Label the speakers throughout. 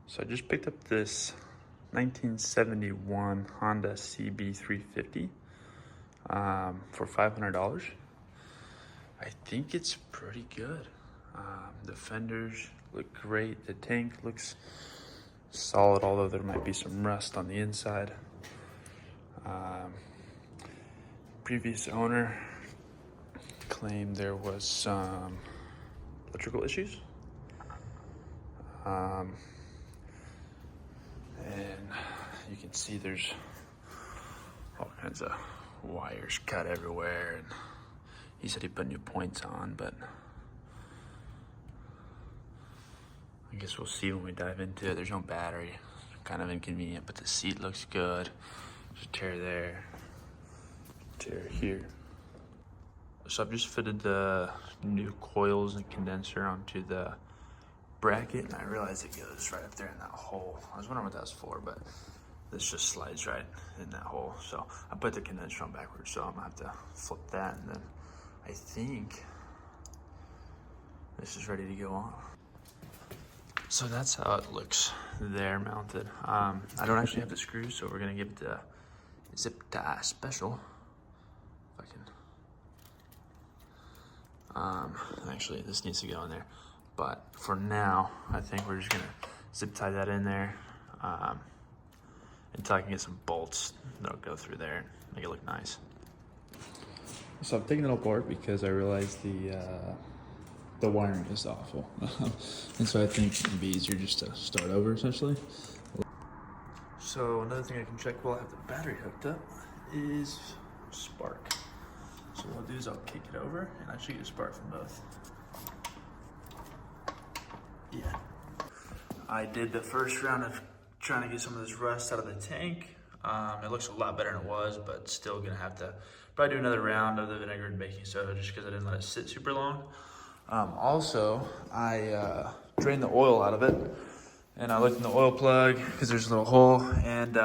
Speaker 1: So I just picked up this 1971 Honda CB350 for $500. I think it's pretty good. The fenders look great. The tank looks solid, although there might be some rust on the inside. Previous owner claimed there was some electrical issues. And you can see there's all kinds of wires cut everywhere, and he said he put new points on, but I guess we'll see when we dive into it. There's no battery, kind of inconvenient, but the seat looks good. There's a tear there, tear here. So I've just fitted the new coils and condenser onto the bracket, and I realized it goes right up there in that hole. I was wondering what that was for, but this just slides right in that hole. So I put the condenser on backwards, so I'm gonna have to flip that, and then I think this is ready to go on. So that's how it looks there mounted. I don't actually have the screws, so we're gonna give it the zip tie special. If I can. Actually, this needs to go in there. But for now, I think we're just gonna zip tie that in there until I can get some bolts that'll go through there and make it look nice.
Speaker 2: So I'm taking it apart because I realized the wiring is awful. And so I think it'd be easier just to start over essentially.
Speaker 1: So another thing I can check while I have the battery hooked up is spark. So what I'll do is I'll kick it over, and I should get a spark from both. Yeah. I did the first round of trying to get some of this rust out of the tank. It looks a lot better than it was, but still gonna have to probably do another round of the vinegar and baking soda just because I didn't let it sit super long. Also, I drained the oil out of it, and I looked in the oil plug because there's a little hole, and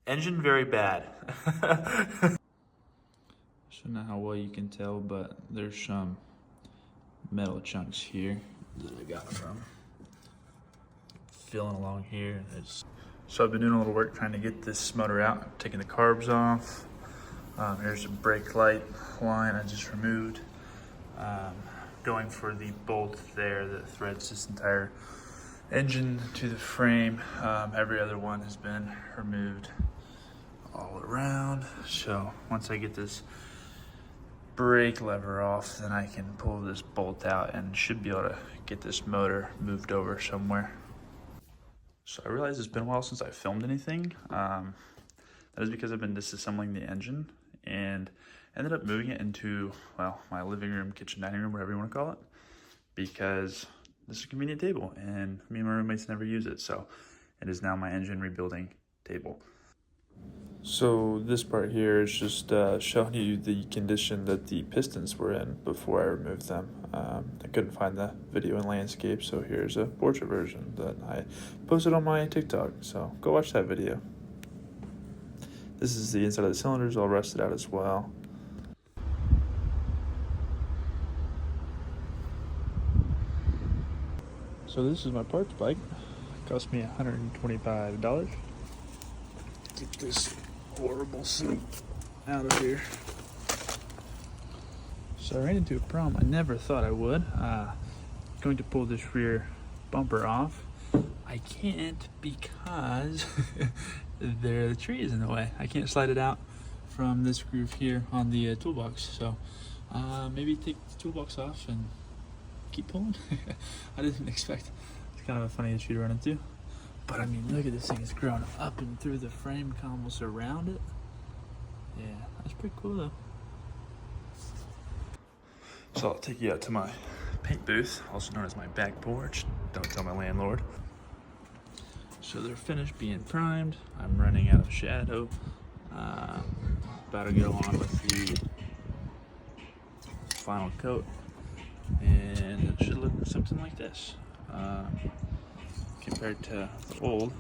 Speaker 1: engine very bad.
Speaker 2: I don't know how well you can tell, but there's some metal chunks here that I got from
Speaker 1: Feeling along here. So I've been doing a little work trying to get this motor out, taking the carbs off. Here's a brake light line I just removed. Going for the bolt there that threads this entire engine to the frame. Every other one has been removed all around. So once I get this brake lever off, then I can pull this bolt out and should be able to get this motor moved over somewhere. So I realize it's been a while since I filmed anything. That is because I've been disassembling the engine and ended up moving it into, well, my living room, kitchen, dining room, whatever you want to call it, because this is a convenient table and me and my roommates never use it. So it is now my engine rebuilding table. So this part here is just showing you the condition that the pistons were in before I removed them. I couldn't find the video in landscape, so here's a portrait version that I posted on my TikTok, so go watch that video. This is the inside of the cylinders, all rusted out as well. So this is my parts bike. It cost me $125. Get this horrible suit out of here. So I ran into a problem I never thought I would. Going to pull this rear bumper off. I can't because the tree is in the way. I can't slide it out from this groove here on the toolbox. So maybe take the toolbox off and keep pulling. I didn't expect. It's kind of a funny issue to run into. But I mean, look at this thing. It's grown up and through the frame, almost around it. Yeah, that's pretty cool though. So I'll take you out to my paint booth, also known as my back porch. Don't tell my landlord. So they're finished being primed. I'm running out of shadow. About to go on with the final coat. And it should look something like this. Compared to the old,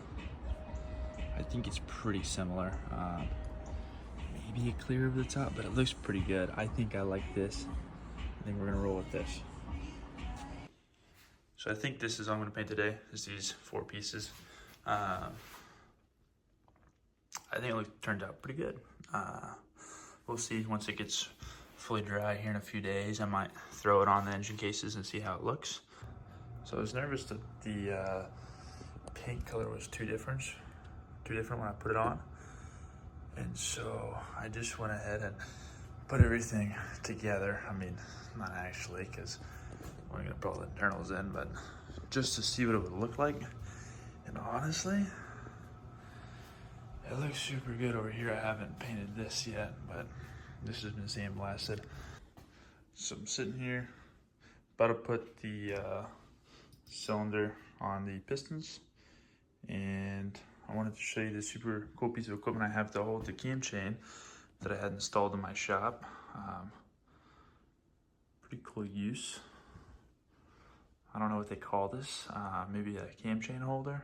Speaker 1: I think it's pretty similar. Maybe a clear over the top, but it looks pretty good. I think I like this. I think we're gonna roll with this. So I think this is all I'm going to paint today, is these 4 pieces. I think it turned out pretty good. We'll see once it gets fully dry here in a few days. I might throw it on the engine cases and see how it looks. So I was nervous that the paint color was too different when I put it on. And so I just went ahead and put everything together. I mean, not actually, because I'm gonna put all the internals in, but just to see what it would look like. And honestly, it looks super good over here. I haven't painted this yet, but this has been sandblasted. So I'm sitting here, about to put the cylinder on the pistons, and I wanted to show you this super cool piece of equipment I have to hold the cam chain that I had installed in my shop. Pretty cool use. I don't know what they call this. Maybe a cam chain holder.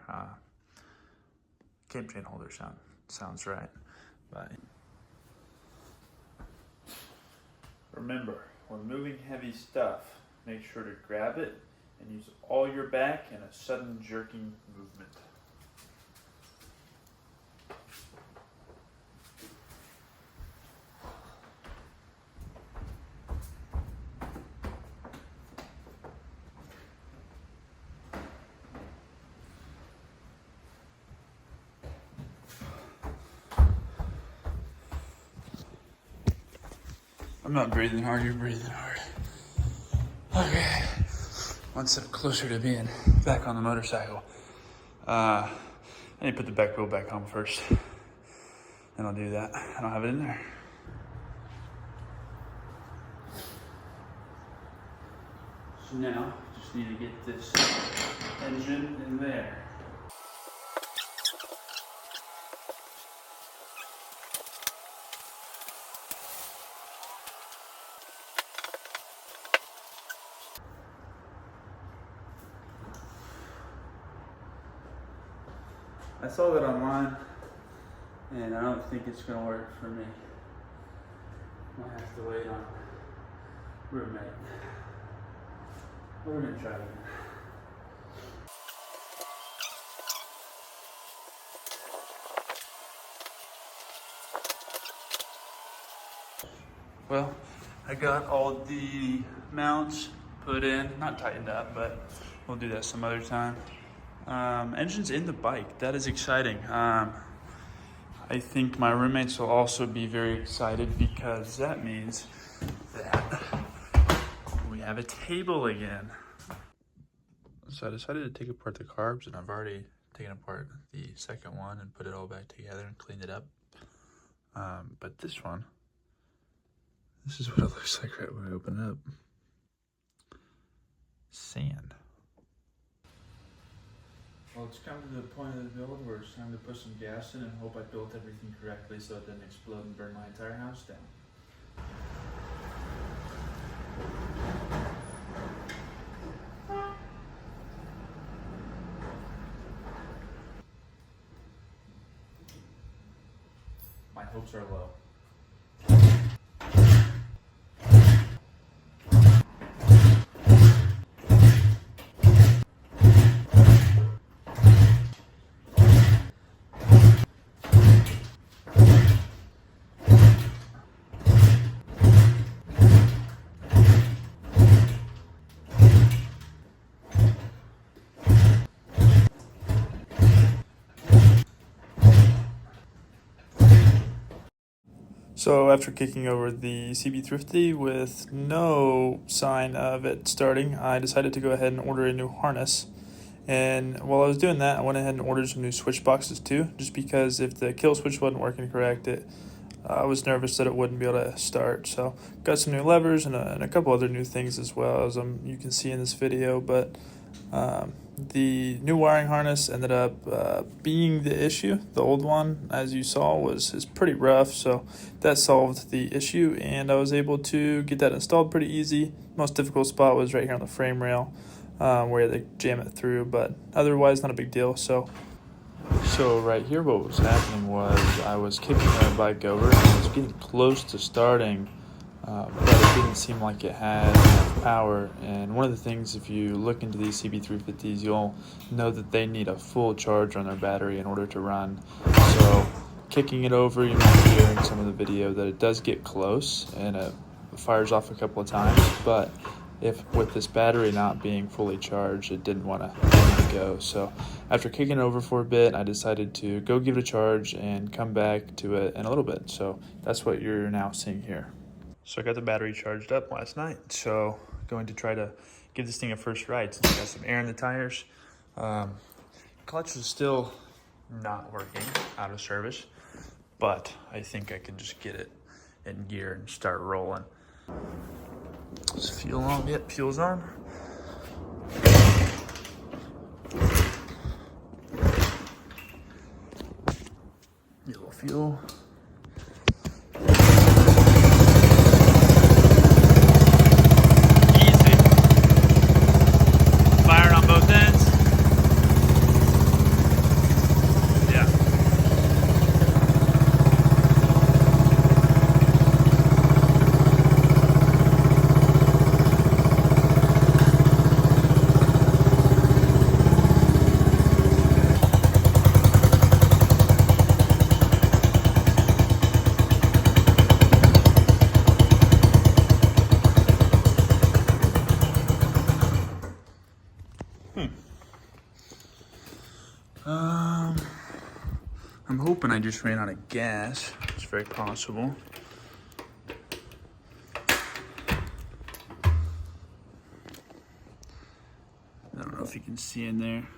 Speaker 1: Cam chain holder sounds right. But remember, when moving heavy stuff, make sure to grab it and use all your back in a sudden jerking movement. I'm not breathing hard, you're breathing hard. Okay, one step closer to being back on the motorcycle. I need to put the back wheel back on first, and I'll do that. I don't have it in there. So now, just need to get this engine in there. I saw that online, and I don't think it's gonna work for me. Might have to wait on roommate. We're gonna try it again. Well, I got all the mounts put in, not tightened up, but we'll do that some other time. Engine's in the bike. That is exciting. I think my roommates will also be very excited because that means that we have a table again. So I decided to take apart the carbs, and I've already taken apart the second one and put it all back together and cleaned it up. But this one, this is what it looks like right when I open it up. Sand. Well, it's come to the point of the build where it's time to put some gas in and hope I built everything correctly so it didn't explode and burn my entire house down. My hopes are low. So after kicking over the CB350 with no sign of it starting, I decided to go ahead and order a new harness. And while I was doing that, I went ahead and ordered some new switch boxes too, just because if the kill switch wasn't working correct, I was nervous that it wouldn't be able to start. So got some new levers and a couple other new things as well, as you can see in this video. But the new wiring harness ended up being the issue. The old one, as you saw, is pretty rough, so that solved the issue, and I was able to get that installed pretty easy. Most difficult spot was right here on the frame rail, where they jam it through, but otherwise not a big deal. So right here, what was happening was I was kicking my bike over, and I was getting close to starting
Speaker 2: but it didn't seem like it had enough power. And one of the things, if you look into these CB350s, you'll know that they need a full charge on their battery in order to run. So kicking it over, you might hear in some of the video that it does get close and it fires off a couple of times, but if with this battery not being fully charged, it didn't want to go. So after kicking it over for a bit, I decided to go give it a charge and come back to it in a little bit. So that's what you're now seeing here. So I got the battery charged up last night. So going to try to give this thing a first ride since I got some air in the tires. Clutch is still not working, out of service, but I think I can just get it in gear and start rolling. Is fuel on? Yep, fuel's on. Yellow fuel. Easy. Firing on both ends. Yeah. I'm hoping I just ran out of gas. It's very possible. I don't know if you can see in there.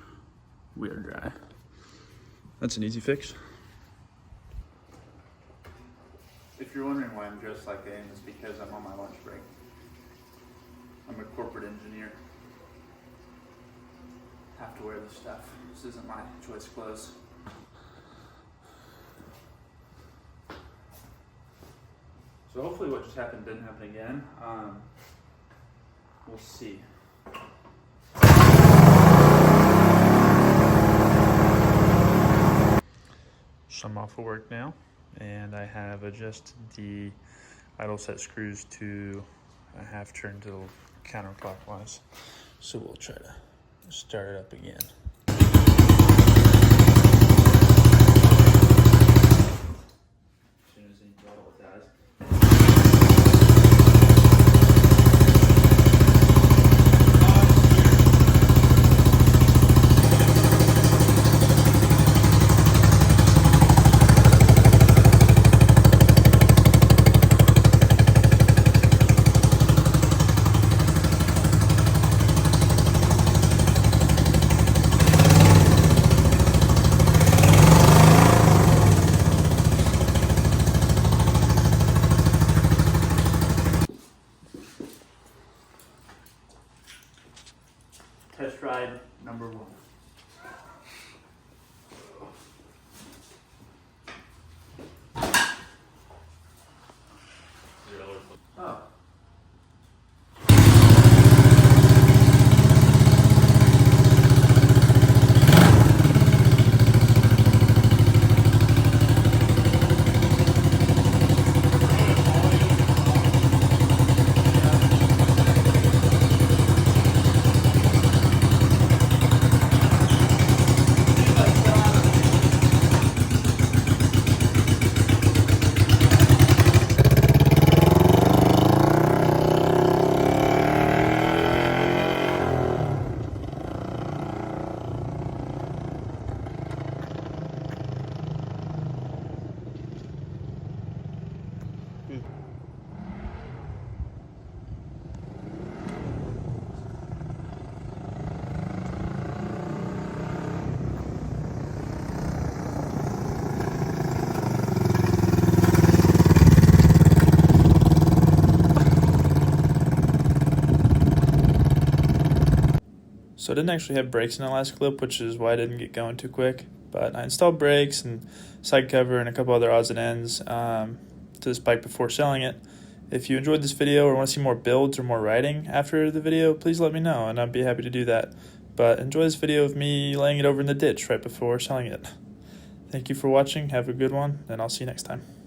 Speaker 2: We are dry. That's an easy fix. If you're wondering why I'm dressed like I am, it's because I'm on my lunch break. I'm a corporate engineer. Have to wear this stuff. This isn't my choice clothes. So hopefully what just happened didn't happen again. We'll see. So I'm off of work now, and I have adjusted the idle set screws to a half turn to counterclockwise. So we'll try to start it up again. As soon as he throttle it does. Test ride number 1. Oh. So I didn't actually have brakes in the last clip, which is why I didn't get going too quick. But I installed brakes and side cover and a couple other odds and ends to this bike before selling it. If you enjoyed this video or want to see more builds or more riding after the video, please let me know and I'd be happy to do that. But enjoy this video of me laying it over in the ditch right before selling it. Thank you for watching, have a good one, and I'll see you next time.